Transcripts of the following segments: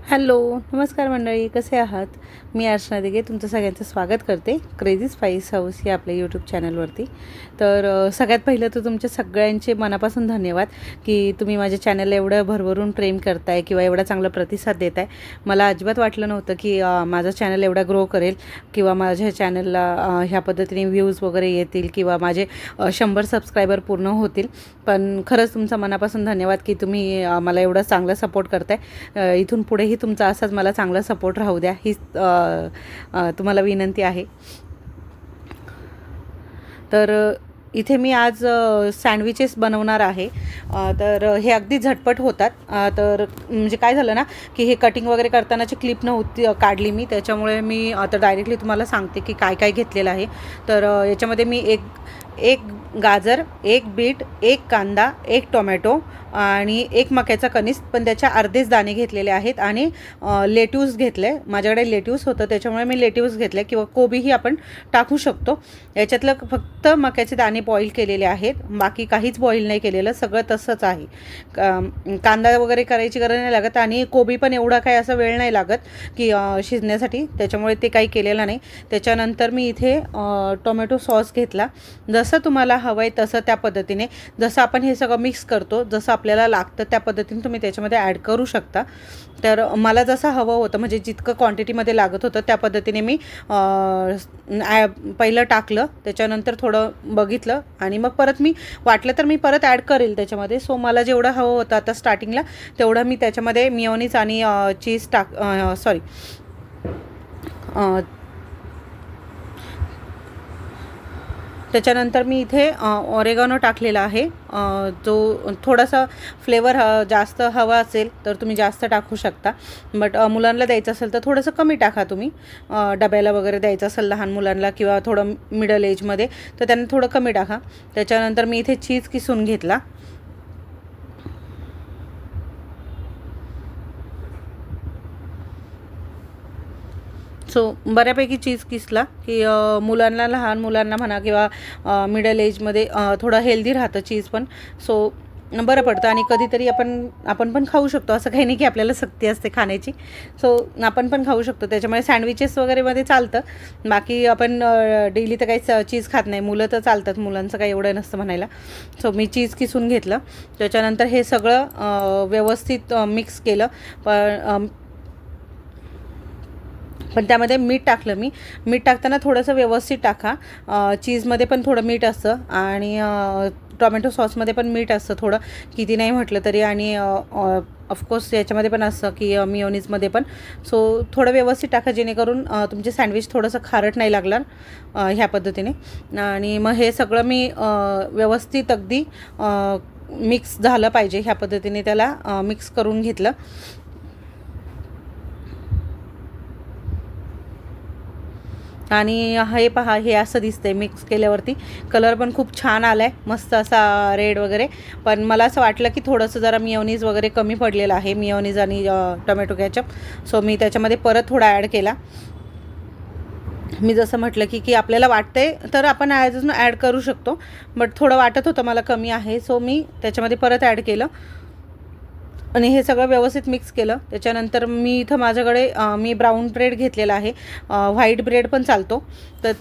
Hello, नमस्कार मंडळी, कसे आहात? मी अर्चना दिघे तुमचं सगळ्यांचं स्वागत करते क्रेझी स्पाइस हाऊस या आपल्या यूट्यूब चॅनलवरती. तर सगळ्यात पहिलं तर तुमच्या सगळ्यांचे मनापासून धन्यवाद की तुम्ही माझ्या चॅनलला एवढं भरभरून प्रेम करताय किंवा एवढा चांगला प्रतिसाद देताय. मला अजिबात वाटलं नव्हतं की माझं चॅनल एवढा ग्रो करेल किंवा माझ्या चॅनलला ह्या पद्धतीने व्ह्यूज वगैरे येतील किंवा माझे 100 सबस्क्रायबर पूर्ण होतील. पण खरंच तुमचा मनापासून धन्यवाद की तुम्ही मला एवढा चांगला सपोर्ट करताय. इथून पुढेही तुमचा असाच मला चांगला सपोर्ट राहू द्या हीच तुम्हाला विनंती आहे. तर इथे मी आज सँडविचेस बनवणार आहे. तर हे अगदी झटपट होतात. तर म्हणजे काय झालं ना की हे कटिंग वगैरे करतानाची क्लिप नव्हती काढली मी, त्याच्यामुळे मी आता डायरेक्टली तुम्हाला सांगते की काय काय घेतलेलं आहे. तर याच्यामध्ये मी एक गाजर, एक बीट, एक कांदा, एक टोमॅटो आणि एक मक्याचा कणीस, पण त्याच्या अर्धेच दाणे घेतलेले आहेत आणि लेट्यूस घेतले. माझ्याकडे लेट्यूस होतं त्याच्यामुळे मी लेट्यूस घेतले किंवा कोबीही आपण टाकू शकतो. याच्यातलं फक्त मक्याचे दाणे बॉईल केलेले आहेत, बाकी काहीच बॉईल नाही केलेलं, सगळं तसंच आहे. कांदा वगैरे करायची गरज नाही लागत आणि कोबी पण एवढा काही असा वेळ नाही लागत की शिजण्यासाठी, त्याच्यामुळे ते काही केलेलं नाही. त्याच्यानंतर मी इथे टोमॅटो सॉस घेतला. जसं तुम्हाला हवं आहे तसं त्या पद्धतीने, जसं आपण हे सगळं मिक्स करतो जसं आपल्याला लागतं त्या पद्धतीने तुम्ही त्याच्यामध्ये ॲड करू शकता. तर मला जसं हवं होतं म्हणजे जितकं क्वांटिटीमध्ये लागत होतं त्या पद्धतीने मी पहिलं टाकलं, त्याच्यानंतर थोडं बघितलं आणि मग परत मी वाटलं तर मी परत ॲड करेल त्याच्यामध्ये. सो मला जेवढं हवं होतं आता स्टार्टिंगला तेवढं मी त्याच्यामध्ये मिओनीज आणि चीज त्याच्यानंतर मी इथे ऑरेगानो टाकलेला आहे. जो थोडासा फ्लेवर जास्त हवा असेल तर तुम्ही जास्त टाकू शकता, बट मुलांना द्यायचं असेल तर थोडंसं कमी टाका तुम्ही. डब्याला वगैरे द्यायचं असेल लहान मुलांना किंवा थोडं मिडल एजमध्ये तर त्यांना थोडं कमी टाका. त्याच्यानंतर मी इथे चीज किसून घेतला. सो बऱ्यापैकी चीज किसला की मुलांना, लहान मुलांना म्हणा किंवा मिडल एजमध्ये थोडं हेल्दी राहतं चीज पण. सो बरं पडतं आणि कधीतरी आपण पण खाऊ शकतो, असं काही नाही की आपल्याला सक्ती असते खाण्याची. सो आपण पण खाऊ शकतो, त्याच्यामुळे सँडविचेस वगैरेमध्ये चालतं. बाकी आपण डेली तर काही चीज खात नाही, मुलं तर चालतात, मुलांचं काही एवढं नसतं म्हणायला. सो मी चीज किसून घेतलं. त्याच्यानंतर हे सगळं व्यवस्थित मिक्स केलं. पण त्यामध्ये मीठ टाकलं. मीठ टाकताना थोडंसं व्यवस्थित टाका. चीजमध्ये पण थोडं मीठ असतं आणि टोमॅटो सॉसमध्ये पण मीठ असतं थोडं, किती नाही म्हटलं तरी. आणि ऑफकोर्स याच्यामध्ये पण असतं की मिओनीजमध्ये पण. सो थोडं व्यवस्थित टाका जेणेकरून तुमचे सँडविच थोडंसं खारट नाही लागणार ह्या पद्धतीने. आणि मग हे सगळं मी व्यवस्थित अगदी मिक्स झालं पाहिजे ह्या पद्धतीने त्याला मिक्स करून घेतलं. आणि हे पहा, हे असं दिसतंय मिक्स केल्यावरती. कलर पण खूप छान आला आहे, मस्त असा रेड वगैरे. पण मला असं वाटलं की थोडंसं जरा मिओनीज वगैरे कमी पडलेलं आहे, मिओनीज आणि टोमॅटो कॅचअप. सो मी त्याच्यामध्ये परत थोडा ॲड केला. मी जसं म्हटलं की आपल्याला वाटतंय तर आपण अजून ॲड करू शकतो, बट थोडं वाटत होतं मला कमी आहे, सो मी त्याच्यामध्ये परत ॲड केलं आणि हे सगळं व्यवस्थित मिक्स केलं. त्याच्यानंतर मी इथं माझ्याकडे मी ब्राऊन ब्रेड घेतलेला आहे. व्हाईट ब्रेड पण चालतो, तर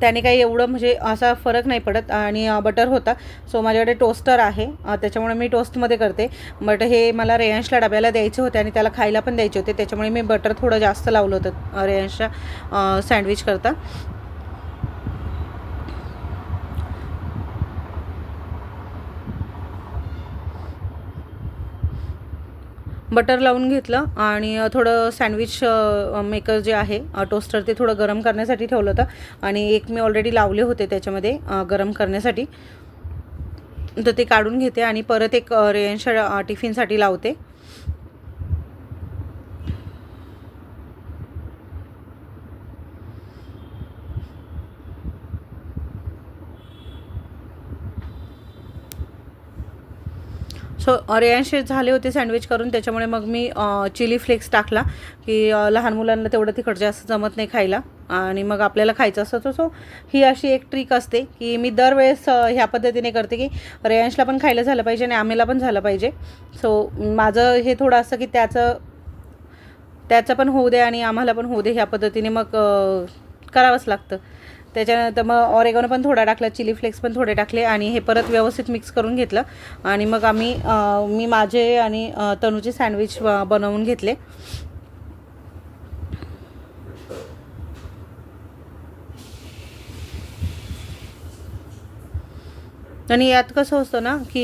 त्याने काही एवढं म्हणजे असा फरक नाही पडत. आणि बटर होता, सो माझ्याकडे टोस्टर आहे, त्याच्यामुळे मी टोस्टमध्ये करते. बट हे मला रेयांशला डब्याला द्यायचे होते आणि त्याला खायला पण द्यायचे होते, त्याच्यामुळे मी बटर थोडं जास्त लावलं होतं रेयांशला सँडविच करता. बटर लावून घेतलं आणि थोडं सँडविच मेकर जे आहे टोस्टर ते थोडं गरम करण्यासाठी ठेवलं होतं आणि एक मी ऑलरेडी लावले होते त्याच्यामध्ये गरम करण्यासाठी. तर ते काढून घेते आणि परत एक रेयांशा टिफिनसाठी लावते. सो रेयांशे झाले होते सँडविच करून, त्याच्यामुळे मग मी चिली फ्लेक्स टाकला की लहान मुलांना तेवढं तिखट जास्त जमत नाही खायला आणि मग आपल्याला खायचं असतं. सो ही अशी एक ट्रिक असते की मी दरवेळेस ह्या पद्धतीने करते की रेयांशला पण खायला झालं पाहिजे आणि आम्हाला पण झालं पाहिजे. सो माझं हे थोडं असं की त्याचं त्याचं पण होऊ दे आणि आम्हाला पण होऊ दे ह्या पद्धतीने मग करावंच लागतं. त्याच्यानंतर मग ऑरेगॅनो पण थोडा टाकला, चिली फ्लेक्स पण थोडे टाकले आणि हे परत व्यवस्थित मिक्स करून घेतलं आणि मग मी माझे आणि तनूचे सँडविच बनवून घेतले. आणि यात कसं असतं ना की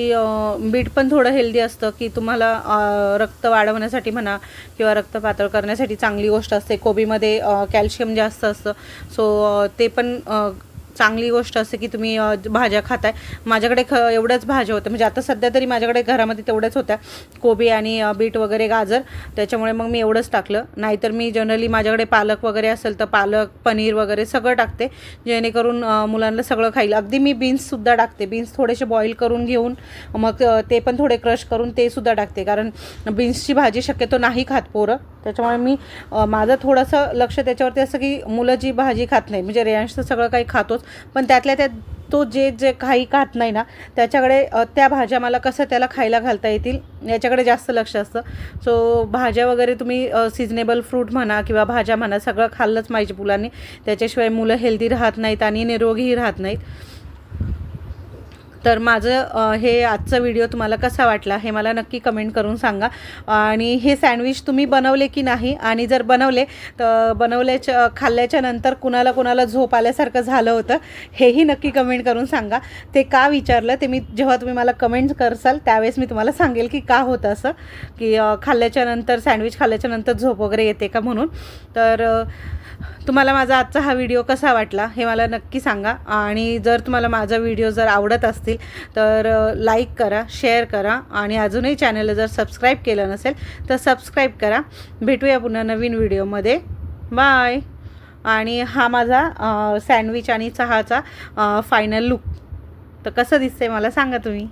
बीट पण थोडं हेल्दी असतं, की तुम्हाला रक्त वाढवण्यासाठी म्हणा किंवा रक्त पातळ करण्यासाठी चांगली गोष्ट असते. कोबीमध्ये कॅल्शियम जास्त असतं, सो ते पण चांगली गोष्ट असते की तुम्ही भाज्या खाताय. माझ्याकडे एवढ्याच भाज्या होत्या, म्हणजे आता सध्या तरी माझ्याकडे घरामध्ये तेवढ्याच होत्या, कोबी आणि बीट वगैरे गाजर. त्याच्यामुळे मग मी एवढंच टाकलं. नाहीतर मी जनरली माझ्याकडे पालक वगैरे असेल तर पालक, पनीर वगैरे सगळं टाकते, जेणेकरून मुलांना सगळं खाईल. अगदी मी बीन्ससुद्धा टाकते. बीन्स थोडेसे बॉईल करून घेऊन मग ते पण थोडे क्रश करून ते सुद्धा टाकते, कारण बीन्सची भाजी शक्यतो नाही खात पोरं. त्याच्यामुळे मी माझं थोडंसं लक्ष त्याच्यावरती असं की मुलं जी भाजी खात नाही, म्हणजे रेयांश तर सगळं काही खातोच, पण त्यातल्या त्यात तो जे काही खात नाही ना त्याच्याकडे त्या भाज्या मला कसं त्याला खायला घालता येतील याच्याकडे जास्त लक्ष असतं. सो भाज्या वगैरे तुम्ही सिजनेबल फ्रूट म्हणा किंवा भाज्या म्हणा सगळं खाल्लंच पाहिजे मुलांनी. त्याच्याशिवाय मुलं हेल्दी राहत नाहीत आणि निरोगीही राहत नाहीत. तर माझं हे आजचा व्हिडिओ तुम्हाला कसा वाटला हे मला नक्की कमेंट करून सांगा. आणि हे सँडविच तुम्ही बनवले की नाही, आणि जर बनवले तर खाल्ल्याच्या नंतर कुणाला झोप आल्यासारखं झालं होतं हेही नक्की कमेंट करून सांगा. ते का विचारलं ते मी जेव्हा तुम्ही मला कमेंट करसाल त्यावेळेस मी तुम्हाला सांगेल की का होतं असं, की सँडविच खाल्ल्याच्या नंतर झोप वगैरे येते का म्हणून. तर तुम्हाला माझा आजचा हा व्हिडिओ कसा वाटला हे मला नक्की सांगा. आणि जर तुम्हाला माझा व्हिडिओ जर आवडत असतील तर लाईक करा, शेअर करा, आणि अजूनही चॅनलला जर सबस्क्राईब केलं नसेल तर सबस्क्राईब करा. भेटूया पुन्हा नवीन व्हिडिओमध्ये. बाय. आणि हा माझा सँडविच आणि चहाचा फायनल लुक. तर कसं दिसतंय मला सांगा तुम्ही.